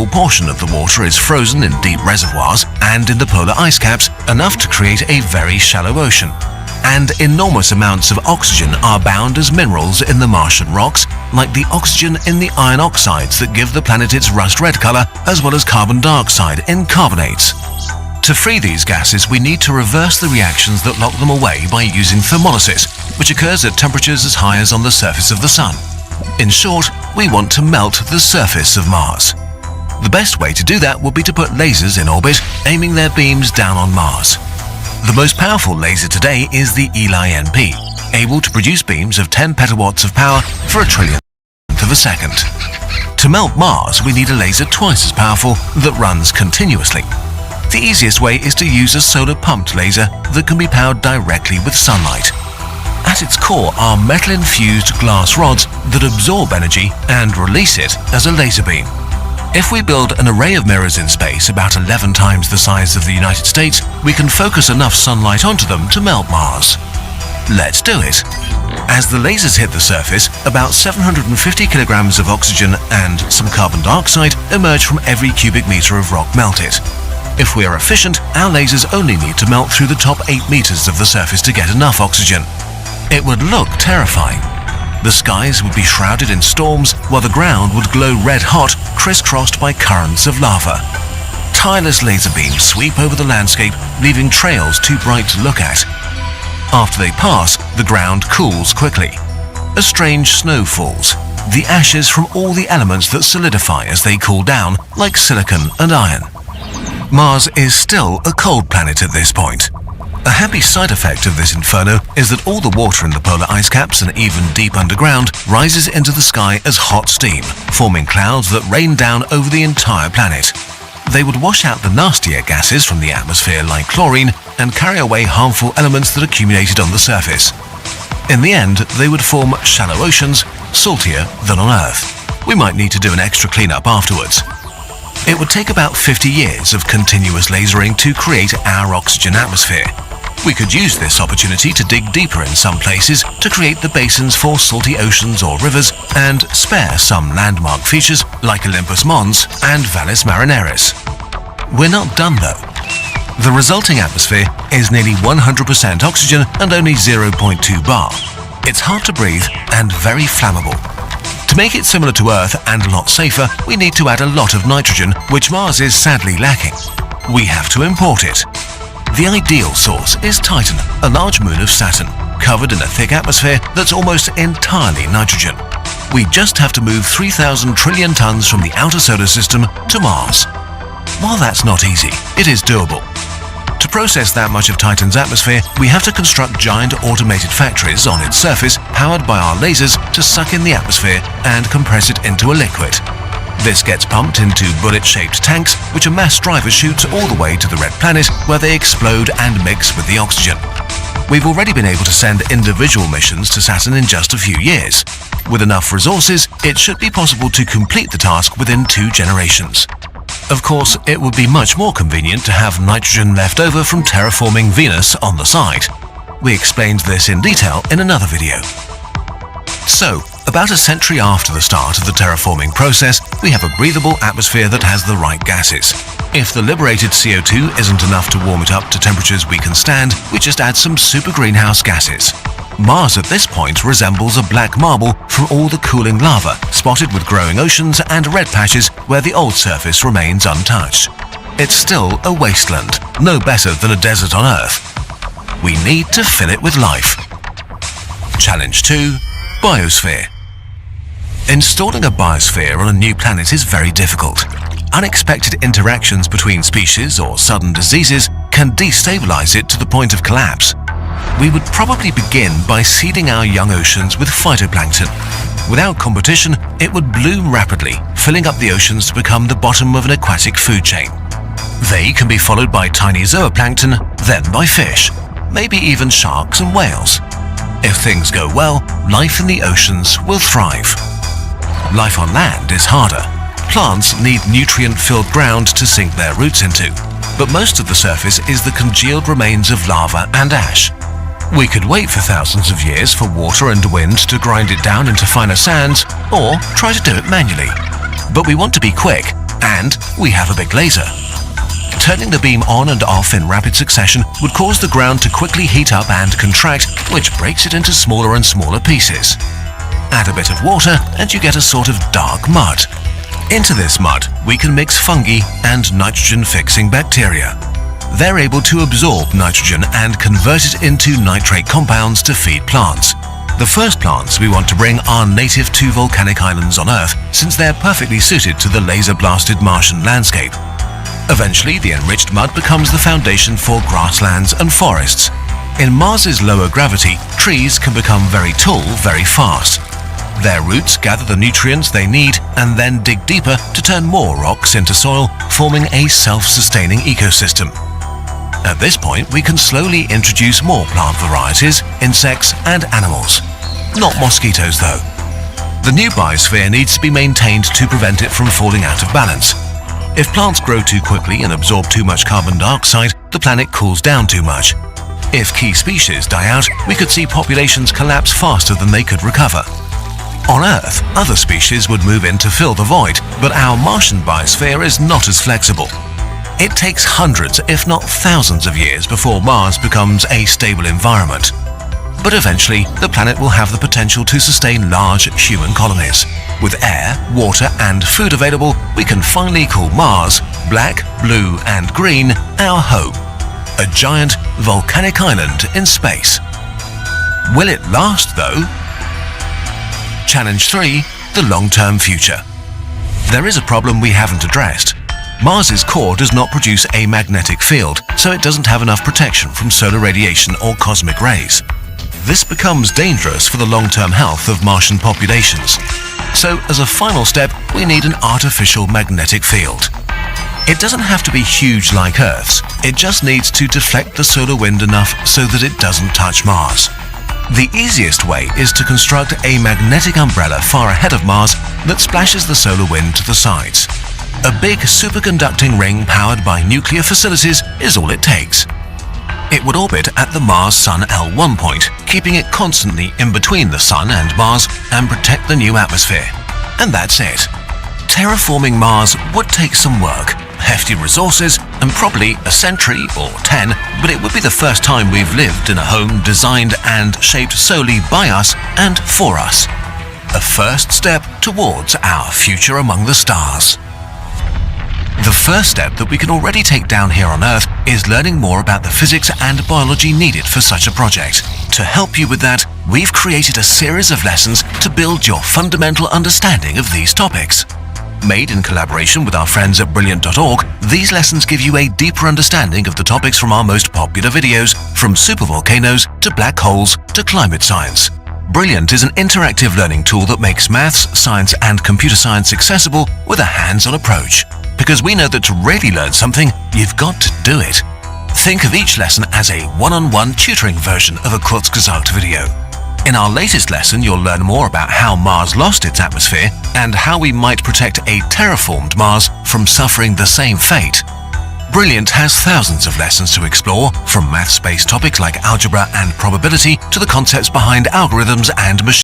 small portion of the water is frozen in deep reservoirs and in the polar ice caps, enough to create a very shallow ocean. And enormous amounts of oxygen are bound as minerals in the Martian rocks, like the oxygen in the iron oxides that give the planet its rust-red color, as well as carbon dioxide in carbonates. To free these gases, we need to reverse the reactions that lock them away by using thermolysis, which occurs at temperatures as high as on the surface of the Sun. In short, we want to melt the surface of Mars. The best way to do that would be to put lasers in orbit, aiming their beams down on Mars. The most powerful laser today is the ELI-NP, able to produce beams of 10 petawatts of power for a trillionth of a second. To melt Mars, we need a laser twice as powerful that runs continuously. The easiest way is to use a solar-pumped laser that can be powered directly with sunlight. At its core are metal-infused glass rods that absorb energy and release it as a laser beam. If we build an array of mirrors in space about 11 times the size of the United States, we can focus enough sunlight onto them to melt Mars. Let's do it. As the lasers hit the surface, about 750 kilograms of oxygen and some carbon dioxide emerge from every cubic meter of rock melted. If we are efficient, our lasers only need to melt through the top 8 meters of the surface to get enough oxygen. It would look terrifying. The skies would be shrouded in storms, while the ground would glow red-hot, crisscrossed by currents of lava. Tireless laser beams sweep over the landscape, leaving trails too bright to look at. After they pass, the ground cools quickly. A strange snow falls, the ashes from all the elements that solidify as they cool down, like silicon and iron. Mars is still a cold planet at this point. A happy side effect of this inferno is that all the water in the polar ice caps and even deep underground rises into the sky as hot steam, forming clouds that rain down over the entire planet. They would wash out the nastier gases from the atmosphere like chlorine and carry away harmful elements that accumulated on the surface. In the end, they would form shallow oceans, saltier than on Earth. We might need to do an extra cleanup afterwards. It would take about 50 years of continuous lasering to create our oxygen atmosphere. We could use this opportunity to dig deeper in some places to create the basins for salty oceans or rivers and spare some landmark features like Olympus Mons and Valles Marineris. We're not done though. The resulting atmosphere is nearly 100% oxygen and only 0.2 bar. It's hard to breathe and very flammable. To make it similar to Earth and a lot safer, we need to add a lot of nitrogen, which Mars is sadly lacking. We have to import it. The ideal source is Titan, a large moon of Saturn, covered in a thick atmosphere that's almost entirely nitrogen. We just have to move 3,000 trillion tons from the outer solar system to Mars. While that's not easy, it is doable. To process that much of Titan's atmosphere, we have to construct giant automated factories on its surface powered by our lasers to suck in the atmosphere and compress it into a liquid. This gets pumped into bullet-shaped tanks, which a mass driver shoots all the way to the red planet, where they explode and mix with the oxygen. We've already been able to send individual missions to Saturn in just a few years. With enough resources, it should be possible to complete the task within 2 generations. Of course, it would be much more convenient to have nitrogen left over from terraforming Venus on the side. We explained this in detail in another video. So, about a century after the start of the terraforming process, we have a breathable atmosphere that has the right gases. If the liberated CO2 isn't enough to warm it up to temperatures we can stand, we just add some super greenhouse gases. Mars at this point resembles a black marble from all the cooling lava, spotted with growing oceans and red patches where the old surface remains untouched. It's still a wasteland, no better than a desert on Earth. We need to fill it with life. Challenge 2. Biosphere. Installing a biosphere on a new planet is very difficult. Unexpected interactions between species or sudden diseases can destabilize it to the point of collapse. We would probably begin by seeding our young oceans with phytoplankton. Without competition, it would bloom rapidly, filling up the oceans to become the bottom of an aquatic food chain. They can be followed by tiny zooplankton, then by fish, maybe even sharks and whales. If things go well, life in the oceans will thrive. Life on land is harder. Plants need nutrient-filled ground to sink their roots into, but most of the surface is the congealed remains of lava and ash. We could wait for thousands of years for water and wind to grind it down into finer sands, or try to do it manually. But we want to be quick. And we have a big laser. Turning the beam on and off in rapid succession would cause the ground to quickly heat up and contract, which breaks it into smaller and smaller pieces. Add a bit of water and you get a sort of dark mud. Into this mud, we can mix fungi and nitrogen-fixing bacteria. They're able to absorb nitrogen and convert it into nitrate compounds to feed plants. The first plants we want to bring are native to volcanic islands on Earth, since they're perfectly suited to the laser-blasted Martian landscape. Eventually, the enriched mud becomes the foundation for grasslands and forests. In Mars's lower gravity, trees can become very tall very fast. Their roots gather the nutrients they need and then dig deeper to turn more rocks into soil, forming a self-sustaining ecosystem. At this point, we can slowly introduce more plant varieties, insects and animals. Not mosquitoes though. The new biosphere needs to be maintained to prevent it from falling out of balance. If plants grow too quickly and absorb too much carbon dioxide, the planet cools down too much. If key species die out, we could see populations collapse faster than they could recover. On Earth, other species would move in to fill the void, but our Martian biosphere is not as flexible. It takes hundreds, if not thousands of years before Mars becomes a stable environment. But eventually, the planet will have the potential to sustain large human colonies. With air, water and food available, we can finally call Mars, black, blue and green, our home. A giant volcanic island in space. Will it last though? Challenge 3, the long-term future. There is a problem we haven't addressed. Mars's core does not produce a magnetic field, so it doesn't have enough protection from solar radiation or cosmic rays. This becomes dangerous for the long-term health of Martian populations. So, as a final step, we need an artificial magnetic field. It doesn't have to be huge like Earth's, it just needs to deflect the solar wind enough so that it doesn't touch Mars. The easiest way is to construct a magnetic umbrella far ahead of Mars that splashes the solar wind to the sides. A big superconducting ring powered by nuclear facilities is all it takes. It would orbit at the Mars-Sun L1 point, keeping it constantly in between the Sun and Mars and protect the new atmosphere. And that's it. Terraforming Mars would take some work, hefty resources, and probably a century or 10, but it would be the first time we've lived in a home designed and shaped solely by us and for us. A first step towards our future among the stars. The first step that we can already take down here on Earth is learning more about the physics and biology needed for such a project. To help you with that, we've created a series of lessons to build your fundamental understanding of these topics. Made in collaboration with our friends at Brilliant.org, these lessons give you a deeper understanding of the topics from our most popular videos, from supervolcanoes to black holes to climate science. Brilliant is an interactive learning tool that makes maths, science and computer science accessible with a hands-on approach. Because we know that to really learn something, you've got to do it. Think of each lesson as a one-on-one tutoring version of a Kurzgesagt video. In our latest lesson, you'll learn more about how Mars lost its atmosphere and how we might protect a terraformed Mars from suffering the same fate. Brilliant has thousands of lessons to explore, from maths-based topics like algebra and probability to the concepts behind algorithms and machine